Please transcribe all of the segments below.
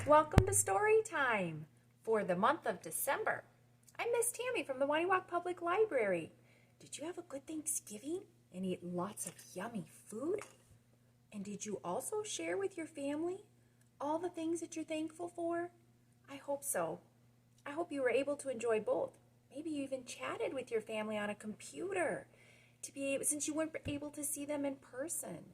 Welcome to Story Time for the month of December. I'm Miss Tammy from the Waniwak Public Library. Did you have a good Thanksgiving and eat lots of yummy food? And did you also share with your family all the things that you're thankful for? I hope so. I hope you were able to enjoy both. Maybe you even chatted with your family on a computer since you weren't able to see them in person.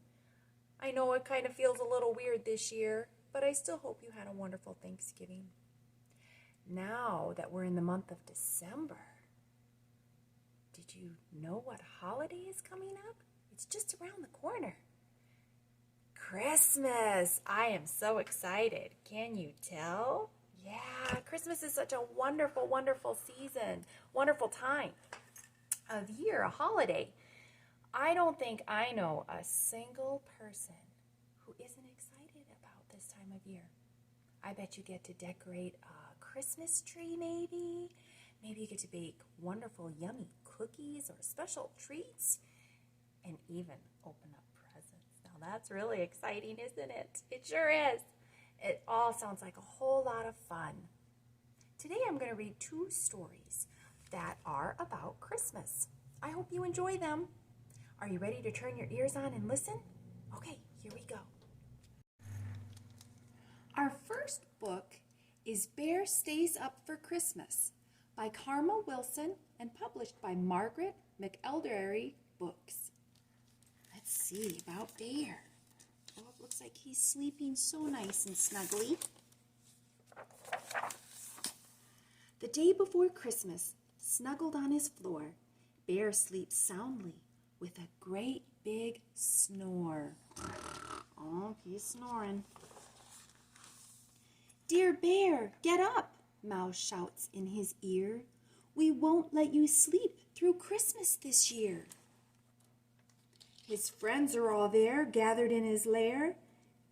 I know it kind of feels a little weird this year, but I still hope you had a wonderful Thanksgiving. Now that we're in the month of December, did you know what holiday is coming up? It's just around the corner. Christmas! I am so excited. Can you tell? Yeah, Christmas is such a wonderful, wonderful season, wonderful time of year, a holiday. I don't think I know a single person who isn't excited about this time of year. I bet you get to decorate a Christmas tree maybe. Maybe you get to bake wonderful, yummy cookies or special treats and even open up presents. Now that's really exciting, isn't it? It sure is. It all sounds like a whole lot of fun. Today I'm going to read 2 stories that are about Christmas. I hope you enjoy them. Are you ready to turn your ears on and listen? Okay, here we go. Our first book is Bear Stays Up for Christmas by Karma Wilson and published by Margaret McElderry Books. Let's see about Bear. Oh, it looks like he's sleeping so nice and snuggly. The day before Christmas, snuggled on his floor, Bear sleeps soundly with a great big snore. Oh, he's snoring. "Dear Bear, get up," Mouse shouts in his ear. "We won't let you sleep through Christmas this year." His friends are all there, gathered in his lair,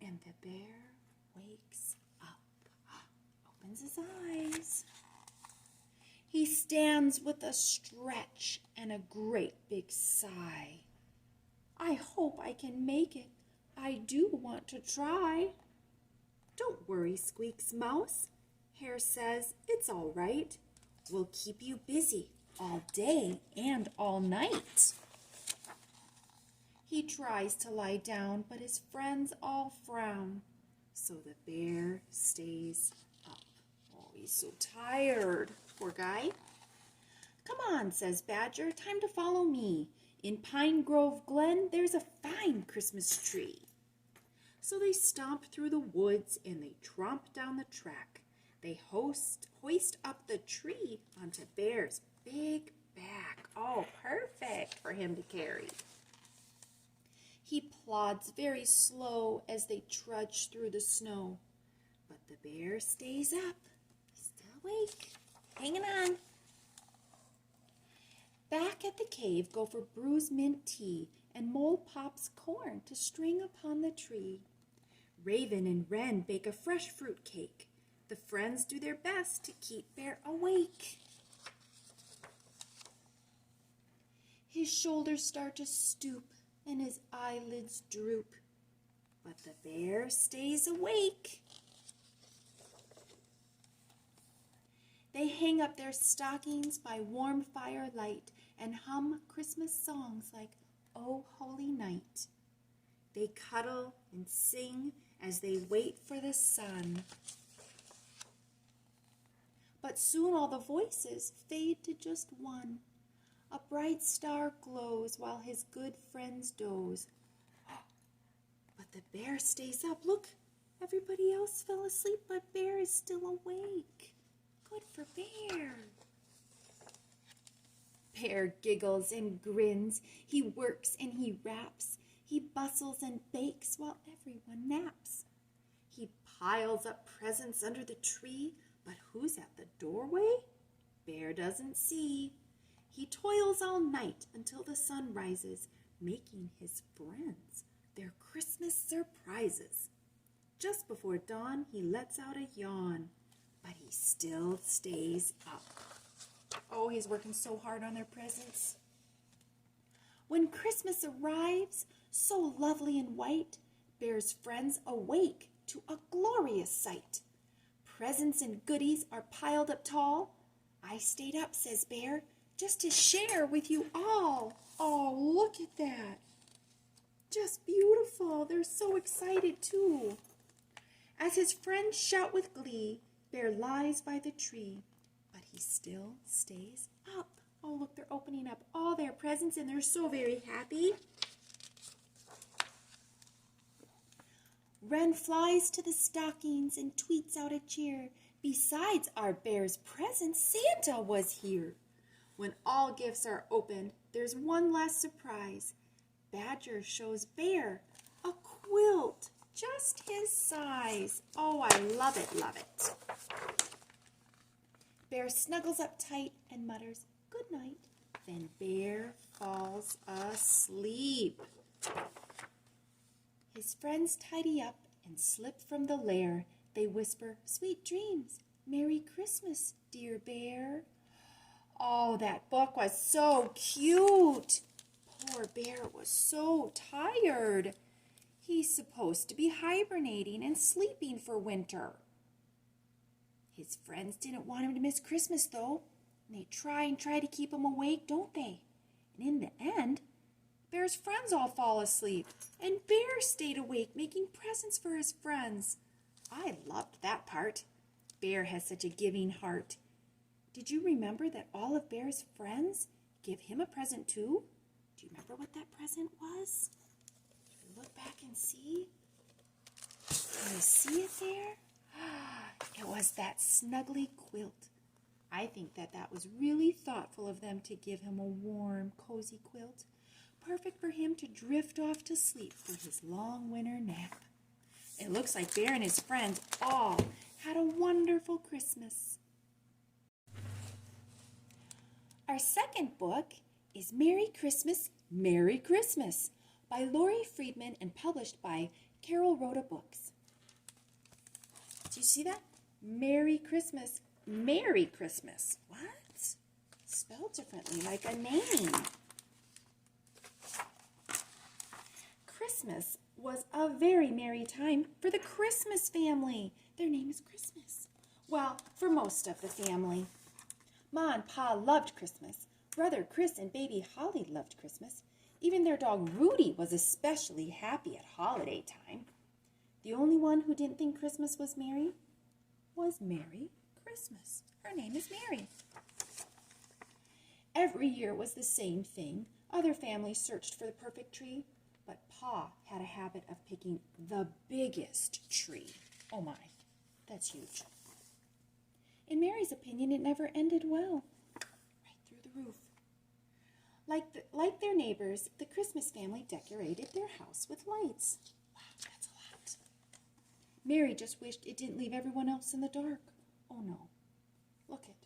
and the bear wakes up, opens his eyes. He stands with a stretch and a great big sigh. "I hope I can make it. I do want to try." "Don't worry," squeaks Mouse. Hare says, "It's all right. We'll keep you busy all day and all night." He tries to lie down, but his friends all frown. So the bear stays up. Oh, he's so tired. Poor guy. "Come on," says Badger, "time to follow me. In Pine Grove Glen, there's a fine Christmas tree." So they stomp through the woods and they tromp down the track. They hoist up the tree onto Bear's big back. Oh, perfect for him to carry. He plods very slow as they trudge through the snow. But the bear stays up, still awake, hanging on. Back at the cave, Gopher brews mint tea and Mole pops corn to string upon the tree. Raven and Wren bake a fresh fruit cake. The friends do their best to keep Bear awake. His shoulders start to stoop and his eyelids droop, but the bear stays awake. They hang up their stockings by warm firelight and hum Christmas songs like "Oh Holy Night." They cuddle and sing as they wait for the sun. But soon all the voices fade to just one. A bright star glows while his good friends doze. But the bear stays up. Look, everybody else fell asleep, but Bear is still awake. Good for Bear. Bear giggles and grins. He works and he raps. He bustles and bakes while everyone naps. He piles up presents under the tree, but who's at the doorway? Bear doesn't see. He toils all night until the sun rises, making his friends their Christmas surprises. Just before dawn, he lets out a yawn, but he still stays up. Oh, he's working so hard on their presents. When Christmas arrives, so lovely and white, Bear's friends awake to a glorious sight. Presents and goodies are piled up tall. I stayed up, says Bear, just to share with you all. Oh, look at that. Just beautiful. They're so excited, too. As his friends shout with glee, Bear lies by the tree, but he still stays up. Oh, look, they're opening up all their presents, and they're so very happy. Wren flies to the stockings and tweets out a cheer. Besides our Bear's presents, Santa was here. When all gifts are opened, there's one last surprise. Badger shows Bear a quilt, just his size. Oh, I love it, love it. Bear snuggles up tight and mutters, "Good night." Then Bear falls asleep. His friends tidy up and slip from the lair. They whisper, "Sweet dreams. Merry Christmas, dear Bear." Oh, that book was so cute. Poor Bear was so tired. He's supposed to be hibernating and sleeping for winter. His friends didn't want him to miss Christmas, though. And they try to keep him awake, don't they? And in the end, Bear's friends all fall asleep, and Bear stayed awake making presents for his friends. I loved that part. Bear has such a giving heart. Did you remember that all of Bear's friends give him a present too? Do you remember what that present was? Look back and see. Can you see it there? It was that snuggly quilt. I think that was really thoughtful of them to give him a warm, cozy quilt, perfect for him to drift off to sleep for his long winter nap. It looks like Bear and his friends all had a wonderful Christmas. Our second book is Merry Christmas, Merry Christmas by Laurie Friedman and published by Carol Rhoda Books. Do you see that? Merry Christmas, Merry Christmas. What? Spelled differently, like a name. Christmas was a very merry time for the Christmas family. Their name is Christmas. Well, for most of the family. Ma and Pa loved Christmas. Brother Chris and baby Holly loved Christmas. Even their dog Rudy was especially happy at holiday time. The only one who didn't think Christmas was merry was Merry Christmas. Her name is Mary. Every year was the same thing. Other families searched for the perfect tree, but Pa had a habit of picking the biggest tree. Oh my, that's huge. In Mary's opinion, it never ended well. Right through the roof. Like their neighbors, the Christmas family decorated their house with lights. Wow, that's a lot. Mary just wished it didn't leave everyone else in the dark. Oh no, look it.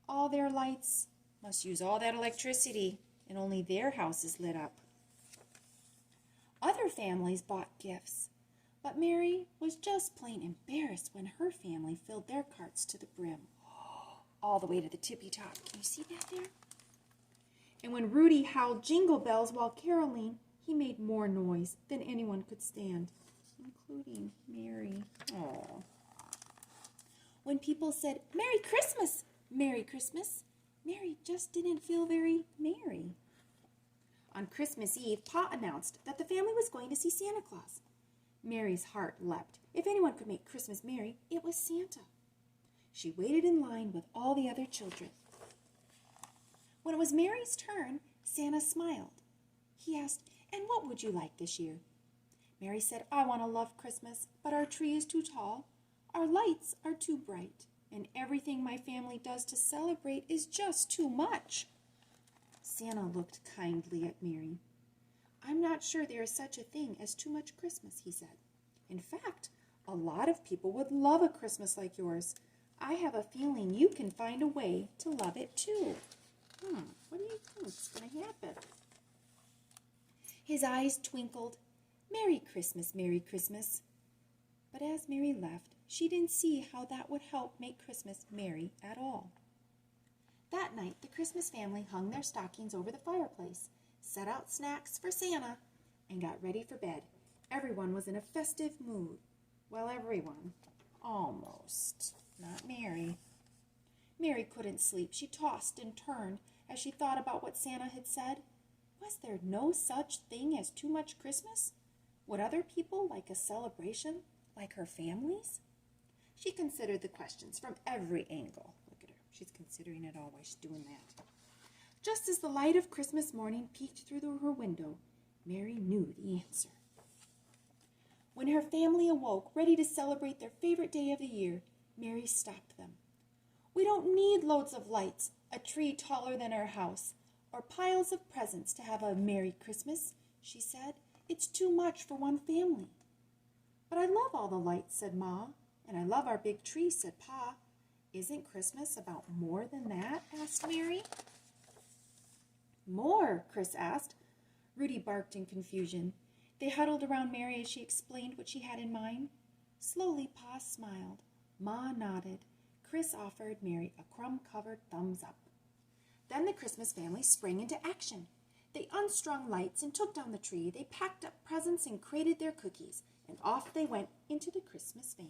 All their lights must use all that electricity, and only their house is lit up. Other families bought gifts, but Mary was just plain embarrassed when her family filled their carts to the brim, all the way to the tippy top. Can you see that there? And when Rudy howled jingle bells while caroling, he made more noise than anyone could stand, including Mary. Aww. When people said, "Merry Christmas, Merry Christmas," Mary just didn't feel very merry. On Christmas Eve, Pa announced that the family was going to see Santa Claus. Mary's heart leapt. If anyone could make Christmas merry, it was Santa. She waited in line with all the other children. When it was Mary's turn, Santa smiled. He asked, "And what would you like this year?" Mary said, "I want to love Christmas, but our tree is too tall. Our lights are too bright, and everything my family does to celebrate is just too much." Santa looked kindly at Mary. "I'm not sure there is such a thing as too much Christmas," he said. "In fact, a lot of people would love a Christmas like yours. I have a feeling you can find a way to love it too." What do you think is going to happen? His eyes twinkled. "Merry Christmas, Merry Christmas." But as Mary left, she didn't see how that would help make Christmas merry at all. That night, the Christmas family hung their stockings over the fireplace, set out snacks for Santa, and got ready for bed. Everyone was in a festive mood. Well, everyone. Almost. Not Mary. Mary couldn't sleep. She tossed and turned as she thought about what Santa had said. Was there no such thing as too much Christmas? Would other people like a celebration like her family's? She considered the questions from every angle. Look at her. She's considering it all while she's doing that. Just as the light of Christmas morning peeked through her window, Mary knew the answer. When her family awoke, ready to celebrate their favorite day of the year, Mary stopped them. We don't need loads of lights, a tree taller than our house, or piles of presents to have a Merry Christmas, she said. It's too much for one family. But I love all the lights, said Ma, and I love our big tree, said Pa. Isn't Christmas about more than that? Asked Mary. More, Chris asked. Rudy barked in confusion. They huddled around Mary as she explained what she had in mind. Slowly, Pa smiled. Ma nodded. Chris offered Mary a crumb-covered thumbs up. Then the Christmas family sprang into action. They unstrung lights and took down the tree. They packed up presents and crated their cookies, and off they went into the Christmas van.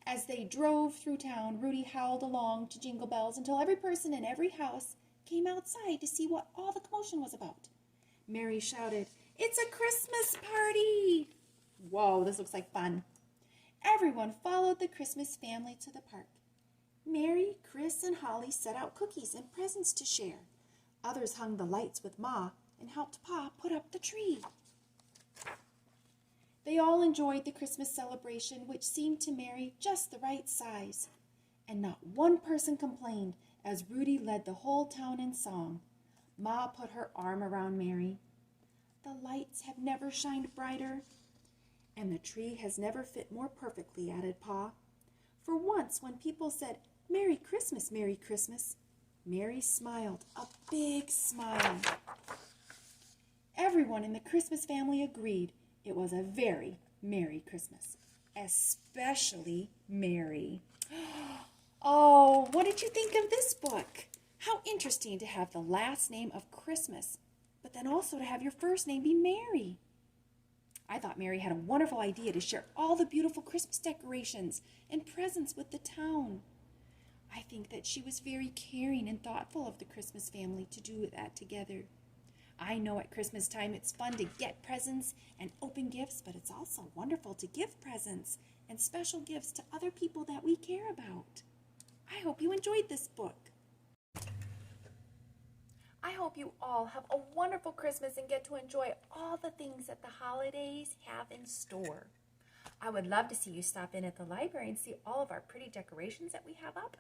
As they drove through town, Rudy howled along to Jingle Bells until every person in every house came outside to see what all the commotion was about. Mary shouted, "It's a Christmas party!" Whoa, this looks like fun. Everyone followed the Christmas family to the park. Mary, Chris, and Holly set out cookies and presents to share. Others hung the lights with Ma and helped Pa put up the tree. They all enjoyed the Christmas celebration, which seemed to Mary just the right size. And not one person complained as Rudy led the whole town in song. Ma put her arm around Mary. The lights have never shined brighter, and the tree has never fit more perfectly, added Pa. For once, when people said, Merry Christmas, Mary smiled, a big smile. Everyone in the Christmas family agreed it was a very Merry Christmas, especially Mary. Oh, what did you think of this book? How interesting to have the last name of Christmas, but then also to have your first name be Mary. I thought Mary had a wonderful idea to share all the beautiful Christmas decorations and presents with the town. I think that she was very caring and thoughtful of the Christmas family to do that together. I know at Christmas time it's fun to get presents and open gifts, but it's also wonderful to give presents and special gifts to other people that we care about. I hope you enjoyed this book. I hope you all have a wonderful Christmas and get to enjoy all the things that the holidays have in store. I would love to see you stop in at the library and see all of our pretty decorations that we have up.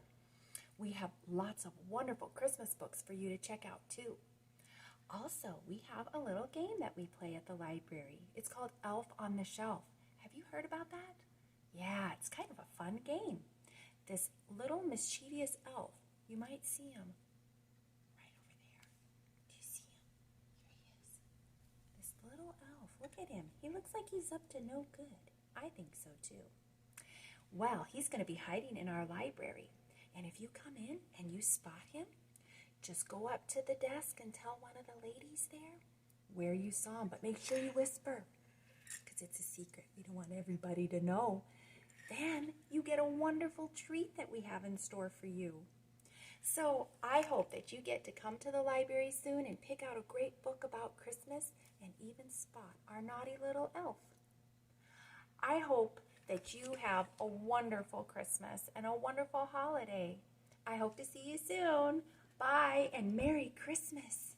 We have lots of wonderful Christmas books for you to check out too. Also, we have a little game that we play at the library. It's called Elf on the Shelf. Have you heard about that? Yeah, it's kind of a fun game. This little mischievous elf, you might see him right over there. Do you see him? Here he is. This little elf, look at him. He looks like he's up to no good. I think so too. Well, he's going to be hiding in our library. And if you come in and you spot him, just go up to the desk and tell one of the ladies there where you saw him. But make sure you whisper, because it's a secret. We don't want everybody to know. Then you get a wonderful treat that we have in store for you. So I hope that you get to come to the library soon and pick out a great book about Christmas and even spot our naughty little elf. I hope that you have a wonderful Christmas and a wonderful holiday. I hope to see you soon. Bye and Merry Christmas.